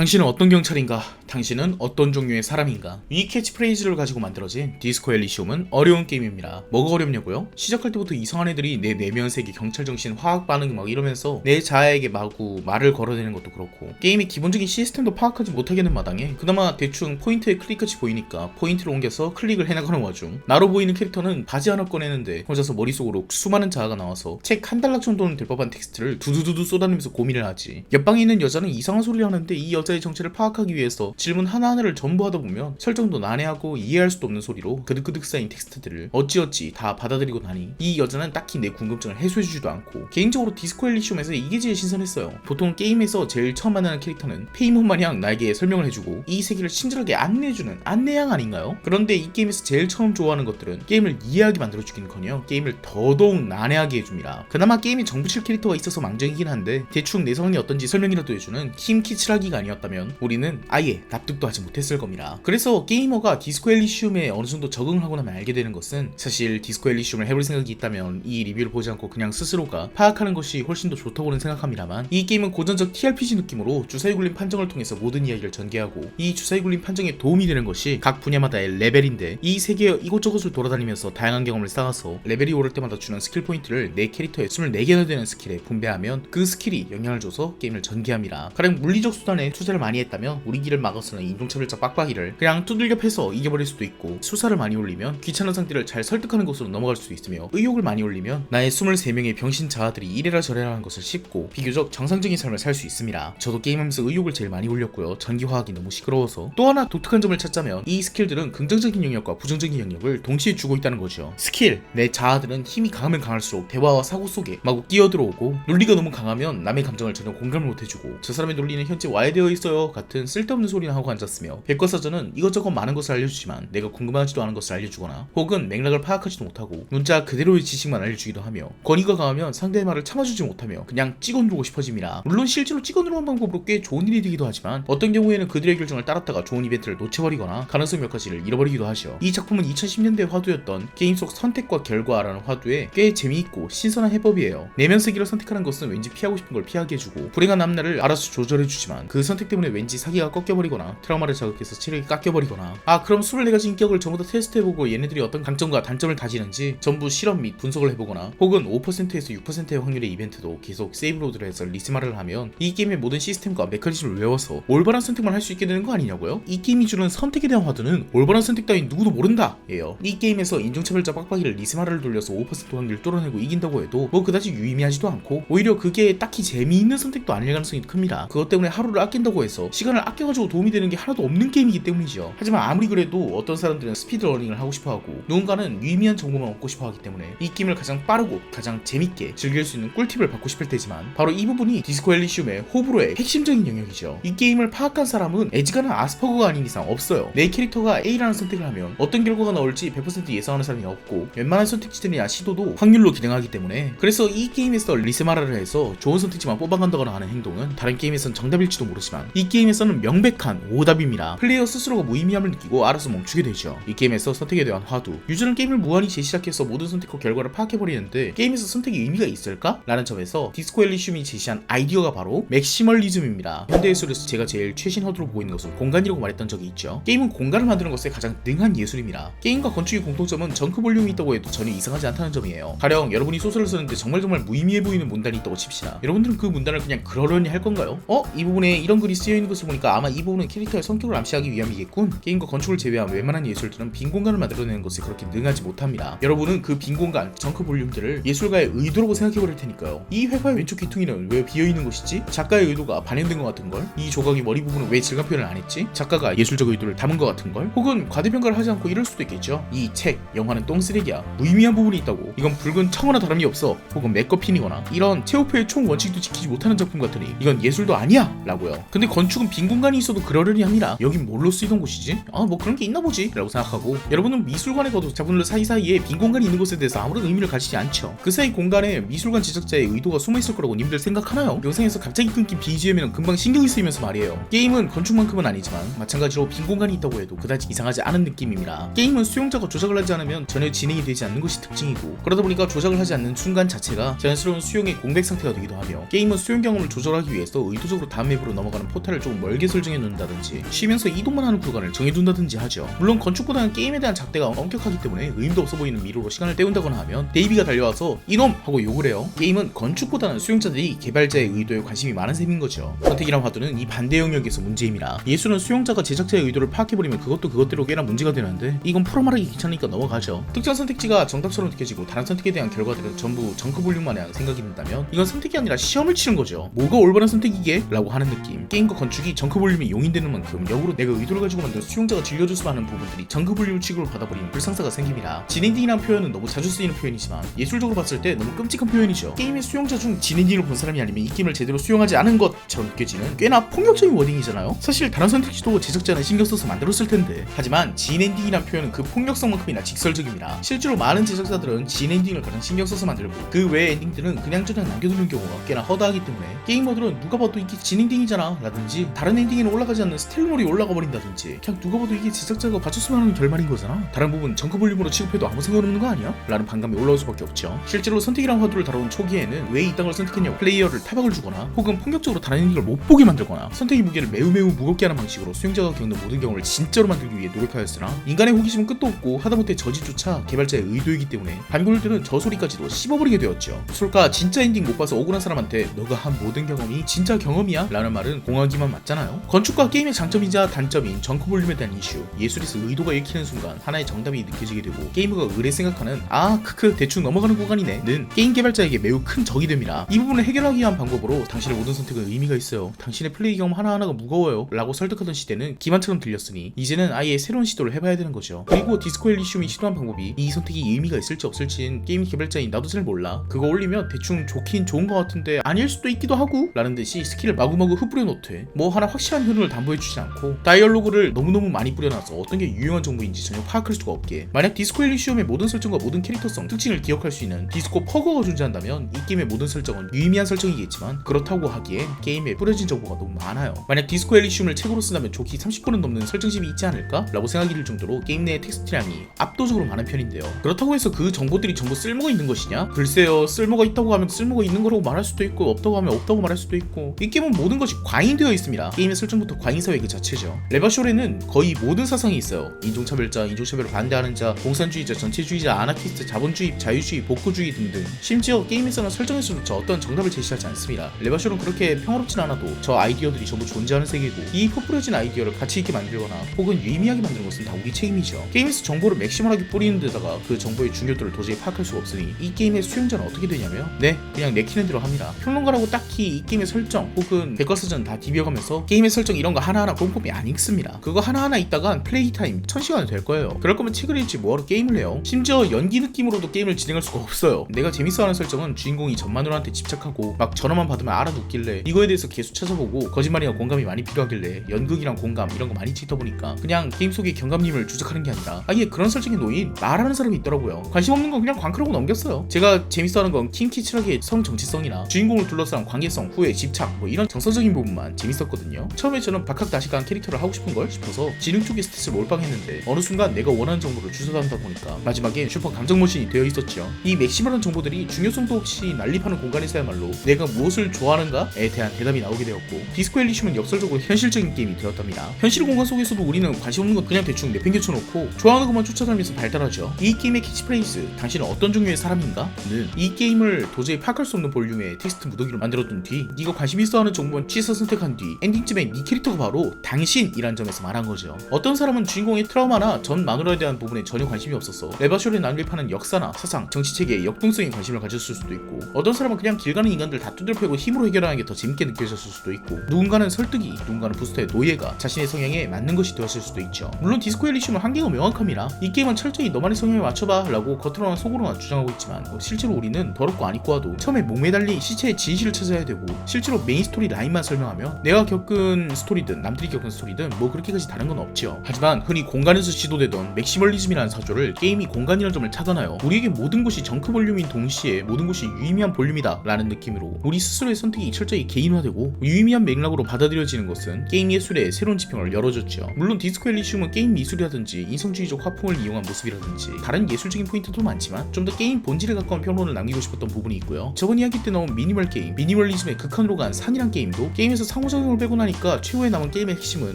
당신은 어떤 경찰인가? 당신은 어떤 종류의 사람인가? 이 캐치프레이즈를 가지고 만들어진 디스코 엘리시움은 어려운 게임입니다. 뭐가 어렵냐고요? 시작할 때부터 이상한 애들이 내 내면 세계, 경찰 정신, 화학 반응 막 이러면서 내 자아에게 마구 말을 걸어대는 것도 그렇고, 게임의 기본적인 시스템도 파악하지 못하겠는 마당에 그나마 대충 포인트에 클릭같이 보이니까 포인트를 옮겨서 클릭을 해나가는 와중, 나로 보이는 캐릭터는 바지 하나 꺼내는데 혼자서 머릿속으로 수많은 자아가 나와서 책 한 달락 정도는 될 법한 텍스트를 두두두두 쏟아내면서 고민을 하지. 옆방에 있는 여자는 이상한 소리를 하는데 이 여자의 정체를 파악하기 위해서 질문 하나하나를 전부 하다 보면 설정도 난해하고 이해할 수도 없는 소리로 그득그득 쌓인 텍스트들을 어찌어찌 다 받아들이고 나니 이 여자는 딱히 내 궁금증을 해소해주지도 않고, 개인적으로 디스코 엘리시움에서 이게 제일 신선했어요. 보통 게임에서 제일 처음 만나는 캐릭터는 페이몬 마냥 나에게 설명을 해주고 이 세계를 친절하게 안내해주는 안내양 아닌가요? 그런데 이 게임에서 제일 처음 좋아하는 것들은 게임을 이해하게 만들어주긴커녕 게임을 더더욱 난해하게 해줍니다. 그나마 게임에 정붙일 캐릭터가 있어서 망정이긴 한데 대충 내 성이 어떤지 설명이라도 해주는 힘키치라기가 아니었다면 우리는 아예 납득도 하지 못했을 겁니다. 그래서 게이머가 디스코 엘리시움에 어느 정도 적응을 하고 나면 알게 되는 것은, 사실 디스코 엘리시움을 해볼 생각이 있다면 이 리뷰를 보지 않고 그냥 스스로가 파악하는 것이 훨씬 더 좋다고는 생각합니다만, 이 게임은 고전적 TRPG 느낌으로 주사위 굴림 판정을 통해서 모든 이야기를 전개하고, 이 주사위 굴림 판정에 도움이 되는 것이 각 분야마다의 레벨인데, 이 세계 이곳저곳을 돌아다니면서 다양한 경험을 쌓아서 레벨이 오를 때마다 주는 스킬 포인트를 내 캐릭터에 24개나 되는 스킬에 분배하면 그 스킬이 영향을 줘서 게임을 전개합니다. 가령 물리적 수단에 투자를 많이 했다면 우리 길을 막아서는 인종차별적 빡빡이를 그냥 두들겨 패서 이겨버릴 수도 있고, 수사를 많이 올리면 귀찮은 상대를 잘 설득하는 것으로 넘어갈 수도 있으며, 의욕을 많이 올리면 나의 23명의 병신 자아들이 이래라 저래라 하는 것을 씹고 비교적 정상적인 삶을 살 수 있습니다. 저도 게임하면서 의욕을 제일 많이 올렸고요. 전기화학이 너무 시끄러워서. 또 하나 독특한 점을 찾자면 이 스킬들은 긍정적인 영역과 부정적인 영역을 동시에 주고 있다는 거죠. 스킬, 내 자아들은 힘이 강하면 강할수록 대화와 사고 속에 마구 끼어들어오고, 논리가 너무 강하면 남의 감정을 전혀 공감을 못해주고, 저 사람의 논리는 현재 와해되어 있어요 같은 쓸데없는 소리나 하고 앉았으며, 백과사전은 이것저것 많은 것을 알려주지만 내가 궁금하지도 않은 것을 알려주거나 혹은 맥락을 파악하지도 못하고 문자 그대로의 지식만 알려주기도 하며, 권위가 강하면 상대의 말을 참아주지 못하며 그냥 찍어 누르고 싶어집니다. 물론 실제로 찍어 누르는 방법으로 꽤 좋은 일이 되기도 하지만, 어떤 경우에는 그들의 결정을 따랐다가 좋은 이벤트를 놓쳐버리거나 가능성 몇 가지를 잃어버리기도 하죠. 이 작품은 2010년대 화두였던 게임 속 선택과 결과라는 화두에 꽤 재미있고 신선한 해법이에요. 내면 세계를 선택하는 것은 왠지 피하고 싶은 걸 피하게 해주고, 불행한 앞날을 알아서 조절해주지만 그 선택 때문에 왠지 사기가 꺾여버리거나 트라우마를 자극해서 체력이 깎여버리거나, 그럼 24가지 인격을 전부 다 테스트해보고 얘네들이 어떤 강점과 단점을 다지는지 전부 실험 및 분석을 해보거나, 혹은 5%에서 6%의 확률의 이벤트도 계속 세이브로드를 해서 리스마를 하면 이 게임의 모든 시스템과 메커니즘을 외워서 올바른 선택만 할 수 있게 되는 거 아니냐고요? 이 게임이 주는 선택에 대한 화두는 올바른 선택 따윈 누구도 모른다 예요. 이 게임에서 인종차별자 빡빡이를 리스마를 돌려서 5% 확률 뚫어내고 이긴다고 해도 뭐 그다지 유의미하지도 않고, 오히려 그게 딱히 재미있는 선택도 아닐 가능성이 큽니다. 그것 때문에 하루를 아낀다고 해서 시간을 아껴가지고 도움이 되는 게 하나도 없는 게임이기 때문이죠. 하지만 아무리 그래도 어떤 사람들은 스피드러닝을 하고 싶어하고 누군가는 유의미한 정보만 얻고 싶어하기 때문에 이 게임을 가장 빠르고 가장 재밌게 즐길 수 있는 꿀팁을 받고 싶을 테지만, 바로 이 부분이 디스코 엘리시움의 호불호의 핵심적인 영역이죠. 이 게임을 파악한 사람은 애지간한 아스퍼거가 아닌 이상 없어요. 내 캐릭터가 A라는 선택을 하면 어떤 결과가 나올지 100% 예상하는 사람이 없고, 웬만한 선택지들이나 시도도 확률로 기능하기 때문에, 그래서 이 게임에서 리스마라를 해서 좋은 선택지만 뽑아간다거나 하는 행동은 다른 게임에선 정답일지도 모르지만 이 게임에서는 명백한 오답입니다. 플레이어 스스로가 무의미함을 느끼고 알아서 멈추게 되죠. 이 게임에서 선택에 대한 화두, 유저는 게임을 무한히 재시작해서 모든 선택과 결과를 파악해버리는데 게임에서 선택이 의미가 있을까? 라는 점에서 디스코 엘리시움이 제시한 아이디어가 바로 맥시멀리즘입니다. 현대예술에서 제가 제일 최신 허두로 보고 있는 것은 공간이라고 말했던 적이 있죠. 게임은 공간을 만드는 것에 가장 능한 예술입니다. 게임과 건축의 공통점은 정크 볼륨이 있다고 해도 전혀 이상하지 않다는 점이에요. 가령 여러분이 소설을 쓰는데 정말 무의미해 보이는 문단이 있다고 칩시다. 여러분들은 그 문단을 그냥 그러려니 할 건가요? 이 부분에 이런 글이 쓰여있는 것을 보니까 아마 이 부분은 캐릭터의 성격을 암시하기 위함이겠군. 게임과 건축을 제외한 웬만한 예술들은 빈 공간을 만들어내는 것에 그렇게 능하지 못합니다. 여러분은 그 빈 공간, 정크 볼륨들을 예술가의 의도라고 생각해버릴 테니까요. 이 회화의 왼쪽 귀퉁이는 왜 비어있는 것이지? 작가의 의도가 반영된 것 같은걸? 이 조각의 머리 부분은 왜 질감 표현을 안 했지? 작가가 예술적 의도를 담은 것 같은걸? 혹은 과대평가를 하지 않고 이럴 수도 있겠죠. 이 책, 영화는 똥쓰레기야. 무의미한 부분이 있다고. 이건 붉은 청어나 다름이 없어. 혹은 맥거핀이거나 이런 체오프의 총 원칙도 지키지 못하는 작품 같으니 이건 예술도 아니야! 라고요. 근데 건축은 빈 공간이 있어도 그러려니 합니다. 여긴 뭘로 쓰이던 곳이지? 뭐 그런 게 있나 보지 라고 생각하고, 여러분은 미술관에 가도 자분들 사이사이에 빈 공간이 있는 곳에 대해서 아무런 의미를 가지지 않죠. 그 사이 공간에 미술관 제작자의 의도가 숨어있을 거라고 님들 생각하나요? 영상에서 갑자기 끊긴 BGM에는 금방 신경이 쓰이면서 말이에요. 게임은 건축만큼은 아니지만 마찬가지로 빈 공간이 있다고 해도 그다지 이상하지 않은 느낌입니다. 게임은 수용자가 조작을 하지 않으면 전혀 진행이 되지 않는 것이 특징이고, 그러다 보니까 조작을 하지 않는 순간 자체가 자연스러운 수용의 공백 상태가 되기도 하며, 게임은 수용 경험을 조절하기 위해서 의도적으로 다음 맵으로 넘어가는 포탈을 조금 멀게 설정해 놓는다든지 쉬면서 이동만 하는 구간을 정해둔다든지 하죠. 물론 건축보다는 게임에 대한 잣대가 엄격하기 때문에 의미도 없어 보이는 미로로 시간을 때운다거나 하면 데이비가 달려와서 이놈! 하고 욕을 해요. 게임은 건축보다는 수용자들이 개발자의 의도에 관심이 많은 셈인 거죠. 선택이란 화두는 이 반대 영역에서 문제입니다. 예술은 수용자가 제작자의 의도를 파악해버리면 그것도 그것대로 꽤나 문제가 되는데, 이건 풀어 말하기 귀찮으니까 넘어가죠. 특정 선택지가 정답처럼 느껴지고 다른 선택에 대한 결과들은 전부 정크 볼륨 마냥 생각이 든다면 이건 선택이 아니라 시험을 치는 거죠. 뭐가 올바른 선택이게? 라고 하는 느낌. 게임과 건축이 정크 볼륨이 용인되는 만큼 역으로 내가 의도를 가지고 만든 수용자가 즐겨줬으면 하는 부분들이 정크 볼륨 취급을 받아버리는 불상사가 생깁니다. 진엔딩이라는 표현은 너무 자주 쓰이는 표현이지만 예술적으로 봤을 때 너무 끔찍한 표현이죠. 게임의 수용자 중 진엔딩을 본 사람이 아니면 이 게임을 제대로 수용하지 않은 것처럼 느껴지는 꽤나 폭력적인 워딩이잖아요. 사실 다른 선택지도 제작자는 신경 써서 만들었을 텐데, 하지만 진엔딩이란 표현은 그 폭력성만큼이나 직설적입니다. 실제로 많은 제작자들은 진엔딩을 가장 신경 써서 만들고 그 외의 엔딩들은 그냥저냥 남겨두는 경우가 꽤나 허다하기 때문에 게이머들은 누가 봐도 이게 진엔딩이잖아 라든지 다른 엔딩에는 올라가지 않는 스텔몰이 올라가 버린다든지 그냥 누가 봐도 이게 제작자가 봐줬으면 하는 결말인 거잖아, 다른 부분 정크 볼륨으로 취급해도 아무 상관없는 거 아니야? 라는 반감이 올라올 수밖에 없죠. 실제로 선택이란 화두를 다룬 초기에는 왜 이 땅을 선택했냐고 플레이어를 타박을 주거나 혹은 폭력적으로 다른 엔딩을 못 보게 만들거나 선택의 무게를 매우 무겁게 하는 방식으로 수용자가 겪는 모든 경우를 진짜로 만들기 위해 노력하였으나, 인간의 호기심은 끝도 없고 하다못해 저지조차 개발자의 의도이기 때문에 반골들은 저 소리까지도 씹어버리게 되었죠. 솔까 진짜 엔딩 못 봐서 억울한 사람한테 너가 한 모든 경험이 진짜 경험이야? 라는 말은 공하기만 맞잖아요. 건축과 게임의 장점이자 단점인 정크 볼륨에 대한 이슈, 예술에서 의도가 읽히는 순간 하나의 정답이 느껴지게 되고 게이머가 의뢰 생각하는 크크 대충 넘어가는 구간이네 는 게임 개발자에게 매우 큰 적이 됩니다. 이 부분을 해결하기 위한 방법으로 당신의 모든 선택은 의미가 있어요, 당신의 플레이 경험 하나하나가 무거워요 라고 설득하던 시대는 기만처럼 들렸으니 이제는 아예 새로운 시도를 해봐야 되는 거죠. 그리고 디스코 엘리시움이 시도한 방법이 이 선택이 의미가 있을지 없을진 게임 개발자인 나도 잘 몰라, 그거 올리면 대충 좋긴 좋은 것 같은데 아닐 수도 있기도 하고 라는 듯이 스킬을 마구마구 흩뿌려 놓되 뭐 하나 확실한 효능을 담보해주지 않고 다이얼로그를 너무너무 많이 뿌려놔서 어떤 게 유용한 정보인지 전혀 파악할 수가 없게, 만약 디스코 엘리시움의 모든 설정과 모든 캐릭터성, 특징을 기억할 수 있는 디스코 퍼거가 존재한다면 이 게임의 모든 설정은 유의미한 설정이겠지만 그렇다고 하기엔 게임에 뿌려진 정보가 너무 많아요. 만약 디스코 엘리시움을 책으로 쓴다면 좋기 30분은 넘는 설정집이 있지 않을까? 라고 생각이 들 정도로 게임 내의 텍스트량이 압도적으로 많은 편인데요. 그렇다고 해서 그 정보들이 전부 쓸모가 있는 것이냐? 글쎄요, 쓸모가 있다고 하면 쓸모가 있는 거라고 말할 수도 있고 없다고 하면 없다고 말할 수도 있고, 이 게임은 모든 것이 과잉되어 있습니다. 게임의 설정부터 과잉사회 그 자체죠. 레바쇼레는 거의 모든 사상이 있어요. 인종차별자, 인종차별을 반대하는 자, 공산주의자, 전체주의자, 아나키스트, 자본주의, 자유주의, 복구주의 등등. 심지어 게임에서는 설정에서조차 어떤 정답을 제시하지 않습니다. 레바쇼는 그렇게 평화롭진 않아도 저 아이디어들이 전부 존재하는 세계고, 이 퍼뿌려진 아이디어를 가치 있게 만들거나 혹은 유의미하게 만드는 것은 다 우리 책임이죠. 게임에서 정보를 맥시멀하게 뿌리는 데다가 그 정보의 중요도를 도저히 파악할 수가 없으니 이 게임의 수용자는 어떻게 되냐면 그냥 내키는 대로 합니다. 평론가라고 딱히 이 게임의 설정 혹은 백과사전 다 디벼가면서 게임의 설정 이런 거 하나하나 꼼꼼히 안 읽습니다. 그거 하나하나 읽다간 플레이 타임 1000시간이 될 거예요. 그럴 거면 책을 읽지 뭐하러 게임을 해요. 심지어 연기 느낌으로도 게임을 진행할 수가 없어요. 내가 재밌어하는 설정은 주인공이 전마누라한테 집착하고 막 전화만 받으면 알아듣길래 이거에 대해서 계속 찾아보고 거짓말이나 공감이 많이 필요하길래 연극이랑 공감 이런 거 많이 찍다 보니까 그냥 게임 속의 경감님을 주작하는 게 아니라 아예 그런 설정에 놓인 말하는 사람이 있더라고요. 관심 없는 건 그냥 광크라고 넘겼어요. 제가 재밌어하는 건 킹키치락의 성 정체성이나 주인공을 둘러싼 관계성, 후회, 집착 뭐 이런 정서적인 부분만 재밌었거든요. 처음에 저는 박학다식한 캐릭터를 하고 싶은 걸 싶어서 지능 쪽의 스탯을 몰빵했는데 어느 순간 내가 원하는 정보를 주워담다 보니까 마지막엔 슈퍼 감정 머신이 되어 있었죠. 이 맥시멀한 정보들이 중요성도 없이 난립하는 공간에서야말로 내가 무엇을 좋아하는가에 대한 대답이 나오게 되었고, 디스코 엘리시움은 역설적으로 현실적인 게임이 되었답니다. 현실 공간 속에서도 우리는 관심 없는 것 그냥 대충 내팽개쳐놓고 좋아하는 것만 쫓아다니면서 발달하죠. 이 게임의 캐치프레이즈 당신은 어떤 종류의 사람인가? 는 이 게임을 도저히 파악할 수 없는 볼륨의 텍스트 무더기로 만들어둔 뒤 네가 관심 있어하는 정보만 취사 선택한 뒤 엔딩쯤에 네 캐릭터가 바로 당신이란 점에서 말한 거죠. 어떤 사람은 주인공의 트라우마나 전 마누라에 대한 부분에 전혀 관심이 없어서 레바쇼를 난립하는 역사나 사상, 정치체계의 역동성에 관심을 가졌을 수도 있고, 어떤 사람은 그냥 길 가는 인간들 다 두드려 패고 힘으로 해결하는 게 더 재밌게 느껴졌을 수도 있고, 누군가는 설득이, 누군가는 부스터의 노예가 자신의 성향에 맞는 것이 되었을 수도 있죠. 물론 디스코 엘리시움은 한계가 명확합니다. 이 게임은 철저히 너만의 성향에 맞춰봐 라고 겉으로나 속으로나 주장하고 있지만 실제로 우리는 더럽고 안 입고 와도 처음에 목매달린 시체의 진실을 찾아야 되고, 실제로 메인 스토리 라인만 설명하면 내가 겪은 스토리 스토리든 남들이 겪은 스토리든 뭐 그렇게까지 다른 건 없지요. 하지만 흔히 공간에서 시도되던 맥시멀리즘이라는 사조를 게임이 공간이라는 점을 착안하여 우리에게 모든 것이 정크 볼륨인 동시에 모든 것이 유의미한 볼륨이다 라는 느낌으로 우리 스스로의 선택이 철저히 개인화되고 유의미한 맥락으로 받아들여지는 것은 게임 예술의 새로운 지평을 열어줬죠. 물론 디스코 엘리시움은 게임 미술이라든지 인성주의적 화풍을 이용한 모습이라든지 다른 예술적인 포인트도 많지만 좀 더 게임 본질에 가까운 평론을 남기고 싶었던 부분이 있고요. 저번 이야기 때 나온 미니멀 게임, 미니멀리즘의 극한으로 간 산이란 게임도 게임에서 상호작용을 빼고 나니까 최후에 남은 게임의 핵심은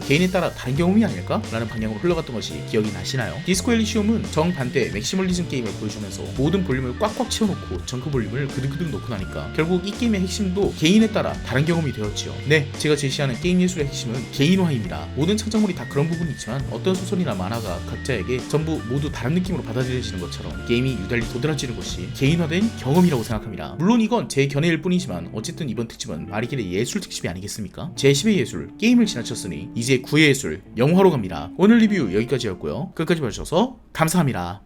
개인에 따라 다른 경험이 아닐까? 라는 방향으로 흘러갔던 것이 기억이 나시나요? 디스코 엘리시움은 정반대 맥시멀리즘 게임을 보여주면서 모든 볼륨을 꽉꽉 채워놓고 정크 볼륨을 그득그득 놓고 나니까 결국 이 게임의 핵심도 개인에 따라 다른 경험이 되었지요. 네, 제가 제시하는 게임 예술의 핵심은 개인화입니다. 모든 창작물이 다 그런 부분이 있지만 어떤 소설이나 만화가 각자에게 전부 모두 다른 느낌으로 받아들여지는 것처럼 게임이 유달리 도드라지는 것이 개인화된 경험이라고 생각합니다. 물론 이건 제 견해일 뿐이지만 어쨌든 이번 특집은 말이 길의 예술 특집이 아니겠습니까? 제10의 예술, 게임을 지나쳤으니 이제 9의 예술, 영화로 갑니다. 오늘 리뷰 여기까지였고요. 끝까지 봐주셔서 감사합니다.